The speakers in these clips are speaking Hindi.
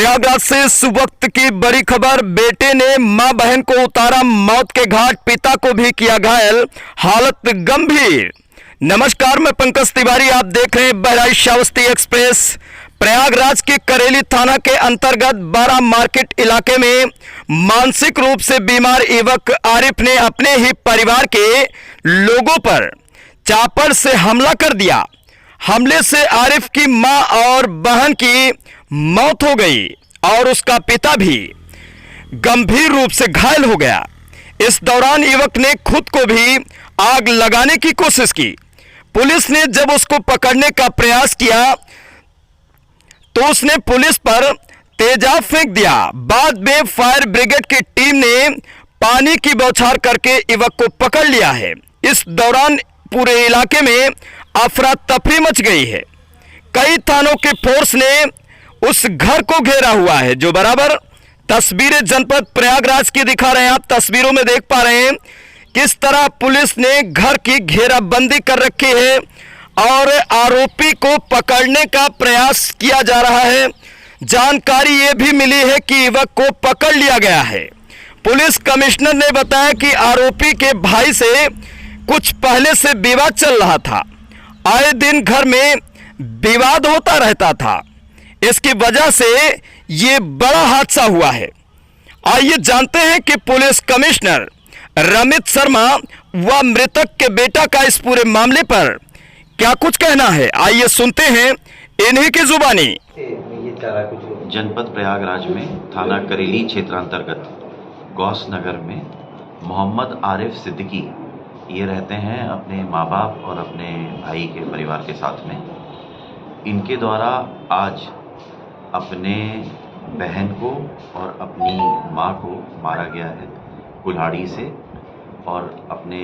प्रयागराज से इस वक्त की बड़ी खबर। बेटे ने मां बहन को उतारा मौत के घाट, पिता को भी किया घायल, हालत गंभीर। नमस्कार, मैं पंकज तिवारी, आप देख रहे हैं बहराइच श्रावस्ती एक्सप्रेस। प्रयागराज के करेली थाना के अंतर्गत 12 मार्केट इलाके में मानसिक रूप से बीमार युवक आरिफ ने अपने ही परिवार के लोगों पर चापर से हमला कर दिया। हमले से आरिफ की मां और बहन की मौत हो गई और उसका पिता भी गंभीर रूप से घायल हो गया। इस दौरान युवक ने खुद को भी आग लगाने की कोशिश की। पुलिस ने जब उसको पकड़ने का प्रयास किया तो उसने पुलिस पर तेजाब फेंक दिया। बाद में फायर ब्रिगेड की टीम ने पानी की बौछार करके युवक को पकड़ लिया है। इस दौरान पूरे इलाके में अफरा तफरी मच गई है। कई थानों के फोर्स ने उस घर को घेरा हुआ है। जो बराबर तस्वीरें जनपद प्रयागराज की दिखा रहे हैं, आप तस्वीरों में देख पा रहे हैं किस तरह पुलिस ने घर की घेराबंदी कर रखी है और आरोपी को पकड़ने का प्रयास किया जा रहा है। जानकारी यह भी मिली है कि युवक को पकड़ लिया गया है। पुलिस कमिश्नर ने बताया कि आरोपी के भाई से कुछ पहले से विवाद चल रहा था। आए दिन घर में विवाद होता रहता था। इसकी वजह से ये बड़ा हादसा हुआ है। आइए जानते हैं कि पुलिस कमिश्नर रमित शर्मा व मृतक के बेटा का इस पूरे मामले पर क्या कुछ कहना है। आइए सुनते हैं इन्हीं की जुबानी। जनपद प्रयागराज में थाना करेली क्षेत्रांतर्गत गौस नगर में मोहम्मद आरिफ सिद्दीकी ये रहते हैं अपने माँ बाप और अपने भाई के परिवार के साथ में। इनके द्वारा आज अपने बहन को और अपनी माँ को मारा गया है कुल्हाड़ी से, और अपने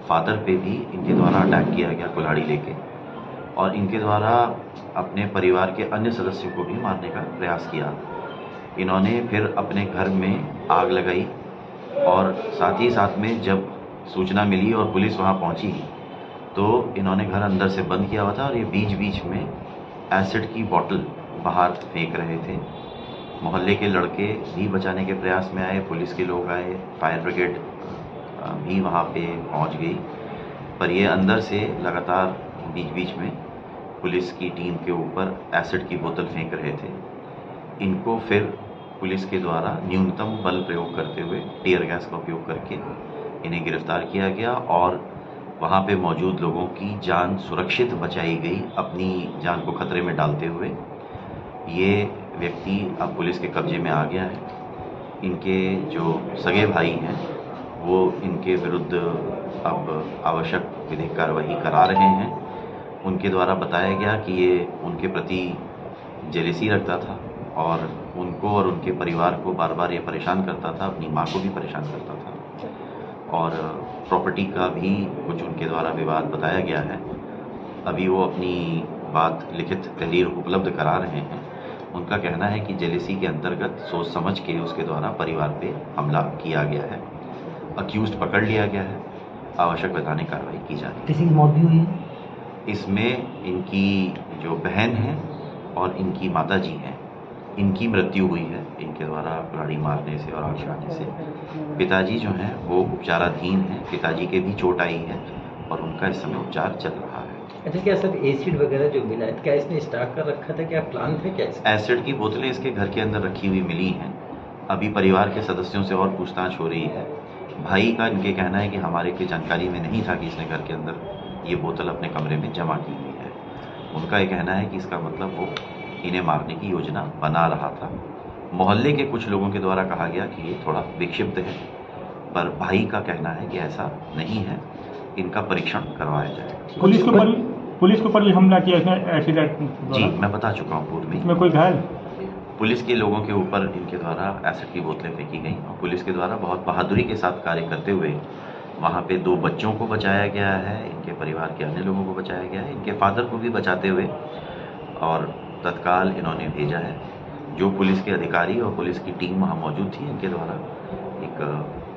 फादर पे भी इनके द्वारा अटैक किया गया कुल्हाड़ी लेके, और इनके द्वारा अपने परिवार के अन्य सदस्यों को भी मारने का प्रयास किया। इन्होंने फिर अपने घर में आग लगाई और साथ ही साथ में जब सूचना मिली और पुलिस वहाँ पहुँची तो इन्होंने घर अंदर से बंद किया हुआ था और ये बीच बीच में एसिड की बोतल बाहर फेंक रहे थे। मोहल्ले के लड़के भी बचाने के प्रयास में आए, पुलिस के लोग आए, फायर ब्रिगेड भी वहाँ पे पहुँच गई, पर ये अंदर से लगातार बीच बीच में पुलिस की टीम के ऊपर एसिड की बोतल फेंक रहे थे। इनको फिर पुलिस के द्वारा न्यूनतम बल प्रयोग करते हुए टीयर गैस का उपयोग करके इन्हें गिरफ्तार किया गया और वहाँ पे मौजूद लोगों की जान सुरक्षित बचाई गई, अपनी जान को खतरे में डालते हुए। ये व्यक्ति अब पुलिस के कब्जे में आ गया है। इनके जो सगे भाई हैं वो इनके विरुद्ध अब आवश्यक विधिक कार्रवाई करा रहे हैं। उनके द्वारा बताया गया कि ये उनके प्रति जेलसी रखता था और उनको और उनके परिवार को बार बार ये परेशान करता था, अपनी माँ को भी परेशान करता था, और प्रॉपर्टी का भी कुछ उनके द्वारा विवाद बताया गया है। अभी वो अपनी बात लिखित तहरीर उपलब्ध करा रहे हैं। उनका कहना है कि जेलसी के अंतर्गत सोच समझ के उसके द्वारा परिवार पे हमला किया गया है। अक्यूज्ड पकड़ लिया गया है, आवश्यक वैधानिक कार्रवाई की जा रही है। किसी की मौत भी हुई है? इसमें इनकी जो बहन है और इनकी माताजी हैं, इनकी मृत्यु हुई है इनके द्वारा कुल्हाड़ी मारने से और आग लगाने से। पिताजी जो हैं वो उपचाराधीन हैं, पिताजी के भी चोट आई है और उनका इस समय उपचार चल रहा है। अच्छा, क्या सर एसिड वगैरह जो मिला है, क्या इसने स्टॉक कर रखा था, क्या प्लान था क्या इसका? एसिड की बोतलें इसके घर के अंदर रखी हुई मिली हैं। अभी परिवार के सदस्यों से और पूछताछ हो रही है। भाई का इनके कहना है कि हमारे की जानकारी में नहीं था कि इसने घर के अंदर ये बोतल अपने कमरे में जमा की हुई है। उनका ये कहना है कि इसका मतलब वो इन्हें मारने की योजना बना रहा था। मोहल्ले के कुछ लोगों के द्वारा कहा गया कि ये थोड़ा विक्षिप्त है, पर भाई का कहना है कि ऐसा नहीं है, इनका परीक्षण करवाया जाए। पुलिस के ऊपर भी हमला किया इसने एसिड? जी, मैं बता चुका हूँ पूर्व में। इसमें कोई घायल? पुलिस के लोगों के ऊपर इनके द्वारा एसिड की बोतलें फेंकी गई और पुलिस के द्वारा बहुत बहादुरी के साथ कार्य करते हुए वहाँ पे 2 बच्चों को बचाया गया है, इनके परिवार के अन्य लोगों को बचाया गया है, इनके फादर को भी बचाते हुए और तत्काल इन्होंने भेजा है। जो पुलिस के अधिकारी और पुलिस की टीम वहाँ मौजूद थी, इनके द्वारा एक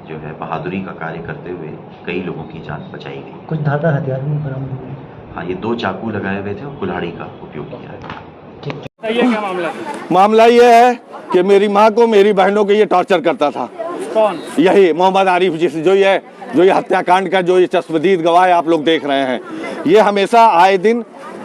जो है बहादुरी का कार्य करते हुए कई लोगों की जान बचाई गई। कुछ धारदार हथियार भी बरामद हुए? हाँ, ये 2 चाकू लगाए हुए थे और कुल्हाड़ी का उपयोग किया है। क्या मामला? मामला ये है कि मेरी माँ को, मेरी बहनों को ये टॉर्चर करता था। कौन? यही मोहम्मद आरिफ, जो ये हत्याकांड का जो ये चश्मदीद गवाह आप लोग देख रहे हैं, ये हमेशा आए दिन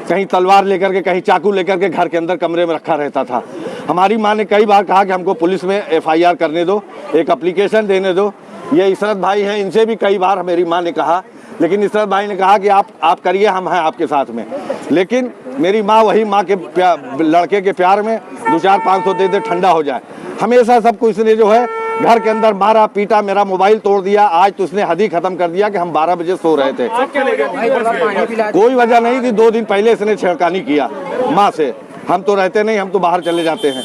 कहीं तलवार लेकर के, कहीं चाकू लेकर के घर के अंदर कमरे में रखा रहता था। हमारी माँ ने कई बार कहा कि हमको पुलिस में FIR करने दो, एक एप्लीकेशन देने दो। ये इशरत भाई हैं, इनसे भी कई बार मेरी माँ ने कहा, लेकिन इशरत भाई ने कहा कि आप करिए, हम हैं आपके साथ में। लेकिन मेरी माँ वही माँ के लड़के के प्यार में 200-500 दे दे, ठंडा हो जाए। हमेशा सबको इसने जो है घर के अंदर मारा पीटा, मेरा मोबाइल तोड़ दिया। आज तो उसने हद ही खत्म कर दिया कि हम 12 बजे सो रहे थे। कोई वजह नहीं थी। 2 दिन पहले इसने छेड़खानी किया माँ से। हम तो रहते नहीं, हम तो बाहर चले जाते हैं।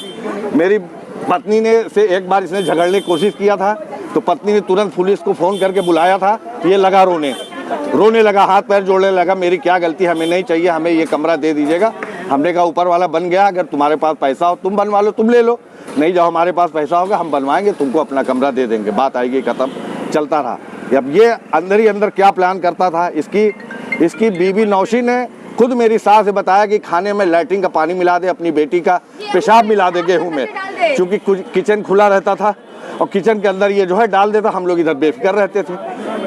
मेरी पत्नी ने से एक बार इसने झगड़ने की कोशिश किया था, तो पत्नी ने तुरंत पुलिस को फ़ोन करके बुलाया था। ये लगा रोने लगा, हाथ पैर जोड़ने लगा, मेरी क्या गलती, हमें नहीं चाहिए, हमें ये कमरा दे दीजिएगा। हमने कहा ऊपर वाला बन गया, अगर तुम्हारे पास पैसा हो तुम बनवा लो, तुम ले लो, नहीं जाओ हमारे पास पैसा होगा हम बनवाएंगे, तुमको अपना कमरा दे देंगे, बात आएगी ख़त्म। चलता रहा। अब ये अंदर ही अंदर क्या प्लान करता था, इसकी बीवी नौशी ने खुद मेरी सास से बताया कि खाने में लैट्रिन का पानी मिला दे, अपनी बेटी का पेशाब मिला दे गेहूँ में, क्योंकि किचन खुला रहता था और किचन के अंदर ये जो है डाल देता। हम लोग इधर बेफिक्र रहते थे।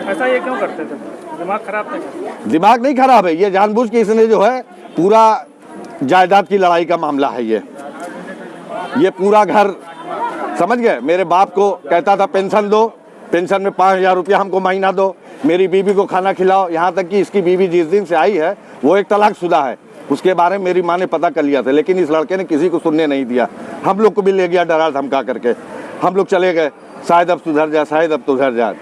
ऐसा ये क्यों करते थे? दिमाग खराब था? दिमाग नहीं खराब है, ये जानबूझ के इसने जो है पूरा जायदाद की लड़ाई का मामला है। ये पूरा घर समझ गए। मेरे बाप को कहता था पेंशन दो, पेंशन में 5000 रुपया हमको महीना दो, मेरी बीवी को खाना खिलाओ। यहाँ तक कि इसकी बीवी जिस दिन से आई है वो एक तलाकशुदा है, उसके बारे में मेरी माँ ने पता कर लिया था, लेकिन इस लड़के ने किसी को सुनने नहीं दिया। हम लोग को भी ले गया डरा धमका करके, हम लोग चले गए, शायद अब सुधर जाए, शायद अब सुधर जाए,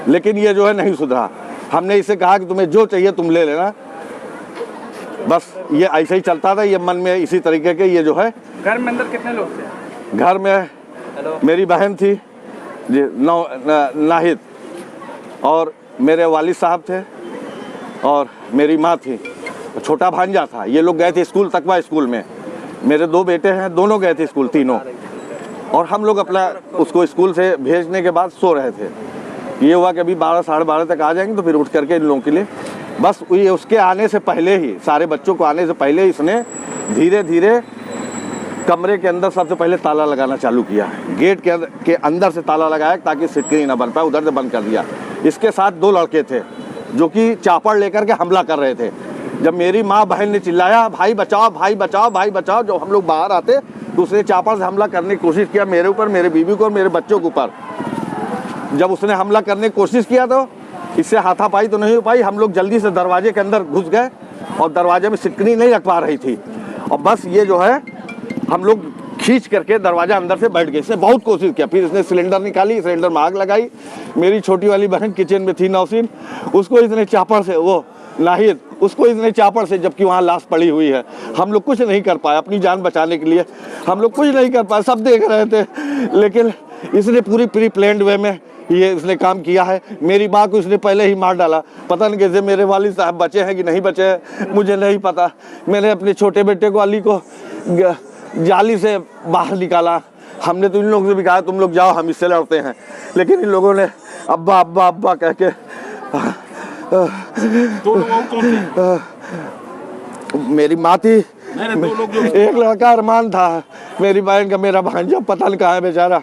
लेकिन ये जो है नहीं सुधरा। हमने इसे कहा कि तुम्हें जो चाहिए तुम ले लेना, बस ये ऐसे ही चलता था। ये मन में इसी तरीके के ये जो है। घर में अंदर कितने लोग थे? घर में मेरी बहन थी जी नाहिद, और मेरे वालिद साहब थे, और मेरी माँ थी, छोटा भांजा था। ये लोग गए थे स्कूल, तकवा स्कूल में। मेरे 2 बेटे हैं, दोनों गए थे स्कूल, तीनों। और हम लोग अपना उसको स्कूल से भेजने के बाद सो रहे थे। ये हुआ कि अभी 12 साढ़े 12 तक आ जाएंगे, तो फिर उठ करके इन लोगों के लिए बस ये उसके आने से पहले ही, सारे बच्चों को आने से पहले ही इसने धीरे धीरे कमरे के अंदर सबसे पहले ताला लगाना चालू किया। गेट के अंदर से ताला लगाया ताकि सिटकनी ना बन पाए, उधर से बंद कर दिया। इसके साथ 2 लड़के थे जो कि चापड़ लेकर के हमला कर रहे थे। जब मेरी माँ बहन ने चिल्लाया भाई बचाओ, भाई बचाओ, भाई बचाओ, जब हम लोग बाहर आते तो उसने चापड़ से हमला करने की कोशिश किया मेरे ऊपर, मेरे बीवी को और मेरे बच्चों के ऊपर। जब उसने हमला करने की कोशिश किया तो इससे हाथापाई तो नहीं हो पाई। हम लोग जल्दी से दरवाजे के अंदर घुस गए और दरवाजे में सिटकनी नहीं रख पा रही थी, और बस ये जो है हम लोग खींच करके दरवाजा अंदर से बैठ गए। इसने बहुत कोशिश किया, फिर इसने सिलेंडर निकाली, सिलेंडर में आग लगाई। मेरी छोटी वाली बहन किचन में थी, नौसीन, उसको इसने चापड़ से, वो नाहिद, उसको इसने चापड़ से, जबकि वहाँ लाश पड़ी हुई है। हम लोग कुछ नहीं कर पाए अपनी जान बचाने के लिए, हम लोग कुछ नहीं कर पाए, सब देख रहे थे, लेकिन इसने पूरी प्री प्लान्ड वे में ये इसने काम किया है। मेरी माँ को इसने पहले ही मार डाला। पता नहीं कैसे मेरे वालिद साहब बचे हैं कि नहीं बचे हैं, मुझे नहीं पता। मैंने अपने छोटे बेटे को, अली को, जाली से बाहर निकाला। हमने तो इन लोगों से भी कहा तुम लोग जाओ, हम इससे लड़ते हैं, लेकिन इन लोगों ने अब्बा अब्बा अब्बा कह के मेरी माँ थी, एक लड़का अरमान था, मेरी बहन का, मेरा भांजा पता नहीं कहाँ है बेचारा।